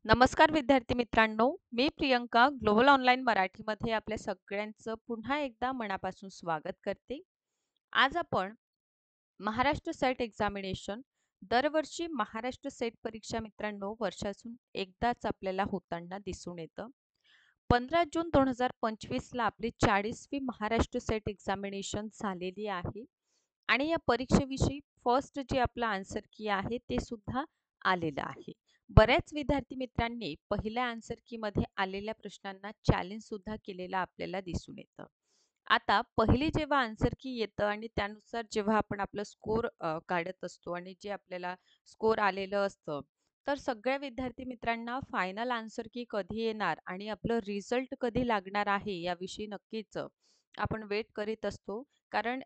नमस्कार विद्यार्थी मित्रांनो, मी प्रियंका ग्लोबल ऑनलाईन मराठीमध्ये आपल्या सगळ्यांचं पुन्हा एकदा मनापासून स्वागत करते. आज आपण महाराष्ट्र सेट एक्झामिनेशन दरवर्षी महाराष्ट्र सेट परीक्षा मित्रांनो वर्षातून एकदाच आपल्याला होताना दिसून येतं. 15 जून 2025 ला आपली 40वी महाराष्ट्र सेट एक्झामिनेशन झालेली आहे आणि या परीक्षेविषयी फर्स्ट जे आपलं आन्सर की आहे ते सुद्धा आलेलं आहे. बऱ्याच विद्यार्थी मित्रांनी पहिल्या आन्सर की मध्ये आलेल्या प्रश्नांना चॅलेंज सुद्धा केलेलं आपल्याला दिसून येतं. आता पहिली जेव्हा आन्सर की येतं आणि त्यानुसार जेव्हा आपण आपलं स्कोर काढत असतो आणि जे आपल्याला स्कोर आलेलं असतं, तर सगळ्या विद्यार्थी मित्रांना फायनल आन्सर की कधी येणार आणि आपलं रिझल्ट कधी लागणार आहे याविषयी नक्कीच आपण वेट करीत असतो. कारण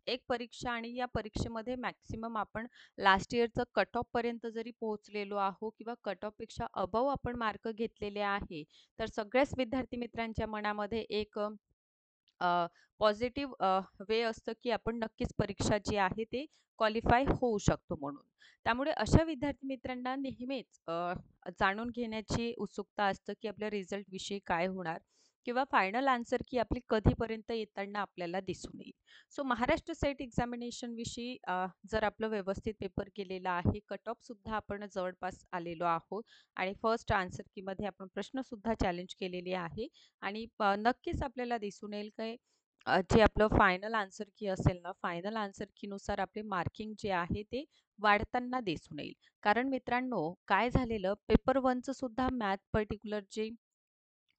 एक परीक्षा आणि या परीक्षेमध्ये मॅक्सिमम आपण लास्ट इयरचं कट ऑफ पर्यंत जरी पोहोचलेलो आहो किंवा कट ऑफपेक्षा अबव आपण मार्क घेतलेले आहे, तर सगळ्याच विद्यार्थी मित्रांच्या मनामध्ये एक पॉझिटिव्ह वे असतं की आपण नक्कीच परीक्षा जी आहे ते क्वालिफाय होऊ शकतो म्हणून. त्यामुळे अशा विद्यार्थी मित्रांना नेहमीच जाणून घेण्याची उत्सुकता असतं की आपल्या रिझल्ट विषयी काय होणार किंवा फायनल आन्सर की आपली कधीपर्यंत येताना आपल्याला दिसून येईल. सो महाराष्ट्र सेट एक्झामिनेशन विषयी जर आपलं व्यवस्थित पेपर केलेला आहे, कट ऑफ सुद्धा आपण जवळपास आलेलो आहोत आणि फर्स्ट आन्सर की मध्ये आपण प्रश्न सुद्धा चॅलेंज केलेले आहे आणि नक्कीच आपल्याला दिसून येईल की जे आपलं फायनल आन्सर की असेल ना, फायनल आन्सर कीनुसार आपले मार्किंग जे आहे ते वाढताना दिसून येईल. कारण मित्रांनो, काय झालेलं पेपर 1चं सुद्धा मॅथ पर्टिक्युलर जे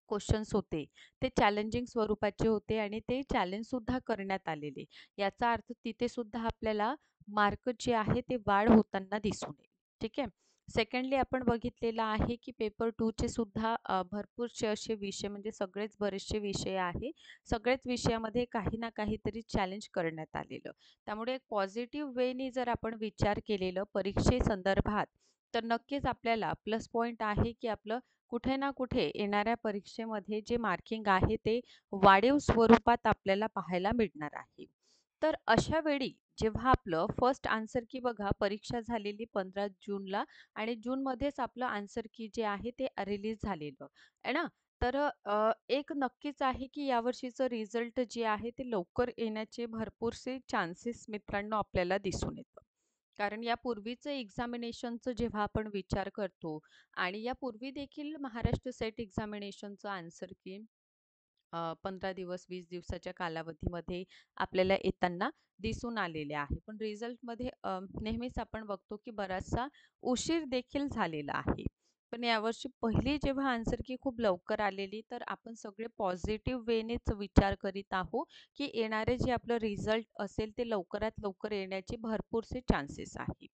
क्वेश्चन्स होते, ते चॅलेंजिंग स्वरूपाचे होते आणि ते चॅलेंज सुद्धा करण्यात आलेले. याचा अर्थ तिथे सुद्धा आपल्याला मार्क जे आहे ते वाढ होताना दिसून येईल. ठीक आहे. सेकंडली आपण बघितलेलं आहे की पेपर 2 चे सुद्धा भरपूरसे असे विषय म्हणजे सगळेच बरेचसे विषय आहे. सगळ्याच विषयामध्ये काही ना काहीतरी चॅलेंज करण्यात आलेलं. त्यामुळे एक पॉझिटिव्ह वेनी जर आपण विचार केलेलं परीक्षेसंदर्भात, तर नक्कीच आपल्याला प्लस पॉइंट आहे की आपलं कुठे ना कुठे येणाऱ्या परीक्षेमध्ये जे मार्किंग आहे ते वाढीव स्वरूपात आपल्याला पाहायला मिळणार आहे. तर अशा वेळी जेव्हा आपलं फर्स्ट आन्सर की बघा परीक्षा झालेली 15 जूनला आणि जूनमध्येच आपलं आन्सर की जे आहे ते रिलीज झालेलं आहे ना. तर एक नक्कीच आहे की यावर्षीचं रिझल्ट जे आहे ते लवकर येण्याचे भरपूरसे चान्सेस मित्रांनो आपल्याला दिसून येतं. कारण यापूर्वीचं एक्झामिनेशनचं जेव्हा आपण विचार करतो आणि यापूर्वी देखील महाराष्ट्र सेट एक्झामिनेशनचं आन्सर की 15 दिवस 20 दिवसाच्या कालावधीमध्ये आपल्याला येताना दिसून आलेले आहे. पण रिझल्टमध्ये नेहमीच आपण बघतो की बराचसा उशीर देखील झालेला आहे. पण यावर्षी पहिली जेव्हा आन्सर की खूप लवकर आलेली, तर आपण सगळे पॉझिटिव्ह वेनेच विचार करीत आहोत की येणारे जे आपलं रिझल्ट असेल ते लवकरात लवकर येण्याचे भरपूरसे चान्सेस आहे.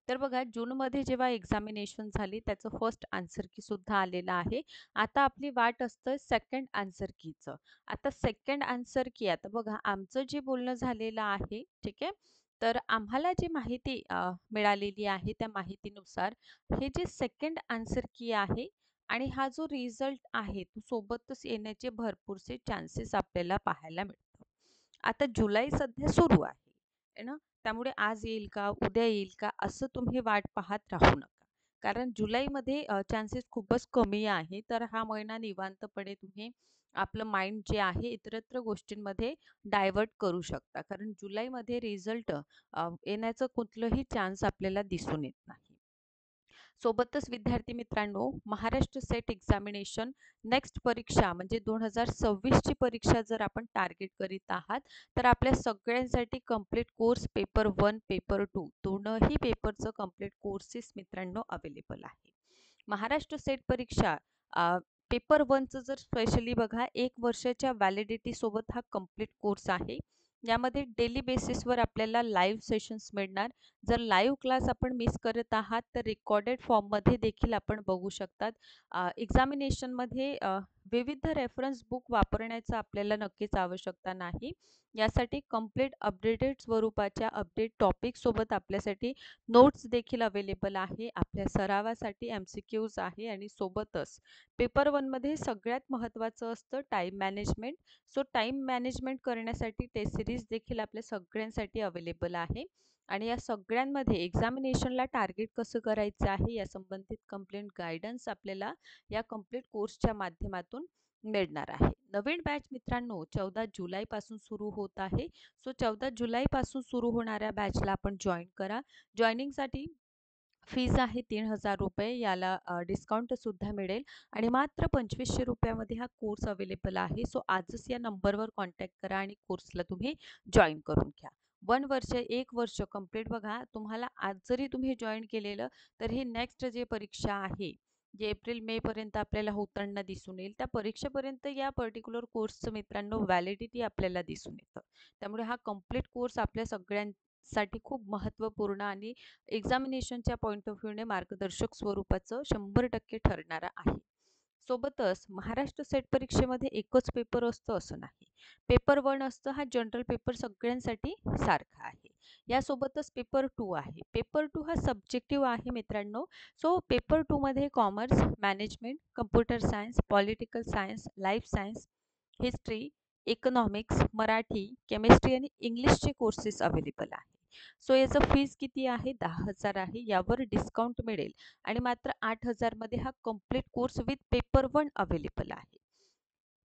तर बघा जूनमध्ये जेव्हा एक्झामिनेशन झाली त्याचं फर्स्ट आन्सर की सुद्धा आलेलं आहे. आता आपली वाट असतं सेकंड आन्सर कीचं. आता सेकंड आन्सर की आता बघा आमचं जे बोलणं झालेलं आहे, ठीक आहे. तर आम्हाला जी माहिती मिळालेली आहे त्या माहितीनुसार हे जे सेकंड आन्सर की आहे आणि हा जो रिझल्ट आहे तो सोबतच येण्याचे भरपूरसे चान्सेस आपल्याला पाहायला मिळतात. आता जुलै सध्या सुरू आहे ना, त्यामुळे आज येईल का, उद्या येईल का असं तुम्ही वाट पाहत राहू नका. कारण जुलैमध्ये चान्सेस खूपच कमी आहे. तर हा महिना निवांतपणे तुम्ही आपलं माइंड जे आहे इतरत्र गोष्टींमध्ये डायव्हर्ट करू शकता. कारण जुलैमध्ये रिझल्ट येण्याचं कुठलंही चान्स आपल्याला दिसून येत नाही. सोबतच विद्यार्थी मित्रांनो, महाराष्ट्र सेट एक्झामिनेशन नेक्स्ट परीक्षा म्हणजे 2026 ची परीक्षा जर आपण टार्गेट करीत आहात, तर आपल्या सगळ्यांसाठी कंप्लीट कोर्स पेपर 1, पेपर 2 दोनही पेपरचं कंप्लीट कोर्सेस मित्रांनो अवेलेबल आहे. महाराष्ट्र सेट परीक्षा पेपर 1चं जर स्पेशली बघा 1 वर्षाच्या व्हॅलिडिटी सोबत हा कंप्लीट कोर्स आहे. यामध्ये डेली बेसिसवर आपल्याला लाईव्ह सेशन्स मिळणार. जर लाईव्ह क्लास आपण मिस करत आहात, तर रेकॉर्डेड फॉर्ममध्ये देखील आपण बघू शकतात. एक्झामिनेशनमध्ये विविध रेफरन्स बुक वापरण्याचं आपल्याला नक्कीच आवश्यकता नाही. यासाठी कंप्लीट अपडेटेड स्वरूपाच्या अपडेट टॉपिकसोबत आपल्यासाठी नोट्स देखील अवेलेबल आहे. आपल्या सरावासाठी MCQs आहे आणि सोबतच पेपर 1मध्ये सगळ्यात महत्त्वाचं असतं time management. So time management करण्यासाठी टेस्ट सिरीज देखील आपल्या सगळ्यांसाठी अवेलेबल आहे. आणि या सगळ्यांमध्ये एक्झामिनेशनला टार्गेट कसं करायचं आहे या संबंधित कंप्लीट गाईडन्स आपल्याला या कंप्लीट कोर्सच्या माध्यमातून मिळणार आहे. नवीन बॅच मित्रांनो 14 जुलैपासून सुरू होत आहे. सो 14 जुलैपासून सुरू होणाऱ्या बॅचला आपण जॉईन करा. जॉईनिंगसाठी फीज आहे 3000 रुपये. याला डिस्काउंटसुद्धा मिळेल आणि मात्र 2500 रुपयामध्ये हा कोर्स अवेलेबल आहे. सो आजच या नंबरवर कॉन्टॅक्ट करा आणि कोर्सला तुम्ही जॉईन करून घ्या. 1 वर्ष 1 वर्ष कंप्लीट बघा तुम्हाला आज जरी तुम्ही जॉईन केलेलं तर ही नेक्स्ट जे परीक्षा आहे जे एप्रिल मे पर्यंत आपल्याला होताना दिसून येईल त्या परीक्षेपर्यंत या पर्टिक्युलर कोर्सचं मित्रांनो व्हॅलिडिटी आपल्याला दिसून येतं. त्यामुळे हा कंप्लीट कोर्स आपल्या सगळ्यांसाठी खूप महत्त्वपूर्ण आणि एक्झामिनेशनच्या पॉईंट ऑफ व्ह्यूने मार्गदर्शक स्वरूपाचं 100% ठरणारा आहे. सोबतच महाराष्ट्र सेट परीक्षेमध्ये एकच पेपर असतं असं नाही. पेपर 1 असतं हा जनरल पेपर सगळ्यांसाठी सारखा आहे. यासोबतच पेपर 2 आहे. पेपर 2 हा सब्जेक्टिव्ह आहे मित्रांनो. सो पेपर 2 मध्ये commerce, management, computer science, political science, life science, history, economics, Marathi, chemistry आणि इंग्लिशचे कोर्सेस अवेलेबल आहे. सो याचं फीज किती आहे? 10,000 आहे. यावर डिस्काउंट मिळेल आणि मात्र 8,000 मध्ये हा complete course with paper 1 available आहे.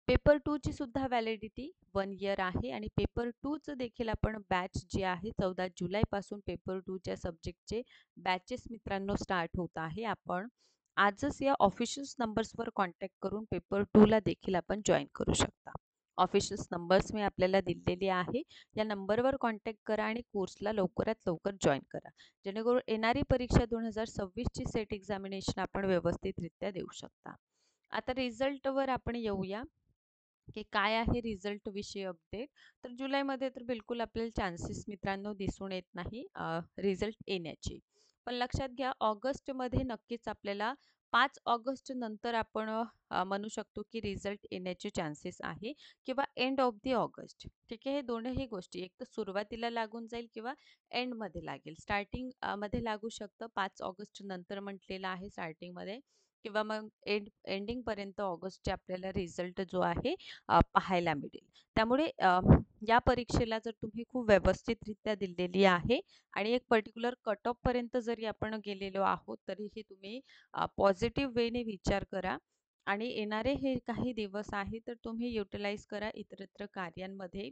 पेपर 2 ची सुद्धा व्हॅलिडिटी 1 इयर आहे आणि पेपर 2 चं देखील आपण बॅच जे आहे 14 जुलैपासून पेपर 2 च्या सब्जेक्टचे बॅचेस मित्रांनो स्टार्ट होत आहे. आपण आजच या ऑफिशियल नंबर्सवर कॉन्टॅक्ट करून पेपर 2 ला देखील आपण जॉईन करू शकता. ऑफिशियल नंबर्स मी आपल्याला दिलेली आहे. या नंबरवर कॉन्टॅक्ट करा आणि कोर्सला लवकरात लवकर जॉईन करा. जेणेकरून येणारी परीक्षा 2026 ची सेट एक्झामिनेशन आपण व्यवस्थितरित्या देऊ शकता. आता रिझल्टवर आपण येऊया. की काय आहे रिझल्ट विषयी अपडेट. तर जुलैमध्ये तर बिलकुल आपल्याला चान्सेस मित्रांनो दिसून येत नाही रिझल्ट येण्याची. पण लक्षात घ्या ऑगस्टमध्ये नक्कीच आपल्याला 5 ऑगस्ट नंतर आपण म्हणू शकतो की रिझल्ट येण्याचे चान्सेस आहे किंवा एंड ऑफ दी ऑगस्ट. ठीक आहे. हे दोनही गोष्टी एक तर सुरुवातीला लागून जाईल किंवा एंडमध्ये लागेल. स्टार्टिंग मध्ये लागू शकतं 5 ऑगस्ट नंतर म्हटलेलं आहे स्टार्टिंगमध्ये किंवा मग एंडिंगपर्यंत ऑगस्टचे आपल्याला रिझल्ट जो आहे पाहायला मिळेल. त्यामुळे या परीक्षेला जर तुम्ही खूप व्यवस्थितरित्या दिलेली आहे आणि एक पर्टिक्युलर कट ऑफपर्यंत जरी आपण गेलेलो आहोत तरीही तुम्ही पॉझिटिव्ह वेने विचार करा आणि येणारे हे काही दिवस आहे तर तुम्ही युटिलाइज करा इतरत्र कार्यांमध्ये.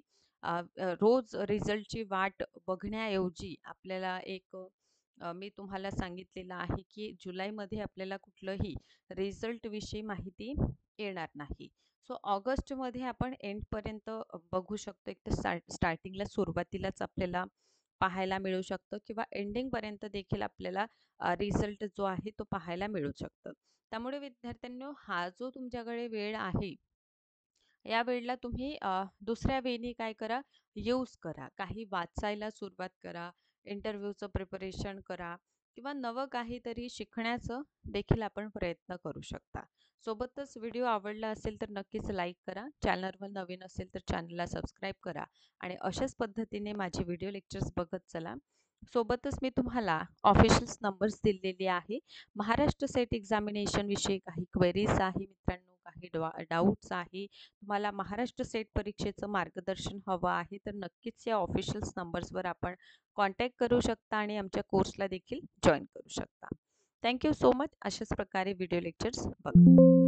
रोज रिझल्टची वाट बघण्याऐवजी आपल्याला एक मी तुम्हाला सांगितलेलं आहे की जुलैमध्ये आपल्याला कुठलंही रिझल्टविषयी माहिती येणार नाही. सो ऑगस्टमध्ये आपण एंडपर्यंत बघू शकतो. एक तर स्टार्टिंगला सुरुवातीलाच आपल्याला पाहायला मिळू शकतं किंवा एंडिंगपर्यंत देखील आपल्याला रिझल्ट जो आहे तो पाहायला मिळू शकतं. त्यामुळे विद्यार्थ्यांनो हा जो तुमच्याकडे वेळ आहे या वेळेला तुम्ही दुसऱ्या वेनी काय करा यूज करा. काही वाचायला सुरुवात करा, इंटरव्ह्यूचं प्रिपरेशन करा किंवा नवं काहीतरी शिकण्याचं देखील आपण प्रयत्न करू शकता. सोबतच व्हिडिओ आवडला असेल तर नक्कीच लाईक करा. चॅनलवर नवीन असेल तर चॅनलला सबस्क्राईब करा आणि अशाच पद्धतीने माझे व्हिडिओ लेक्चर्स बघत चला. सोबतच मी तुम्हाला ऑफिशियल नंबर्स दिलेले आहे. महाराष्ट्र सेट एक्झामिनेशन विषयी काही क्वेरीज आहे मित्रांनो, काही डाऊट्स आहे, तुम्हाला महाराष्ट्र सेट परीक्षेचं मार्गदर्शन हवं आहे तर नक्कीच या ऑफिशियल नंबर्सवर आपण कॉन्टॅक्ट करू शकता आणि आमच्या कोर्सला देखील जॉईन करू शकता. Thank you so much. अशाच प्रकारे व्हिडिओ लेक्चर्स बघा.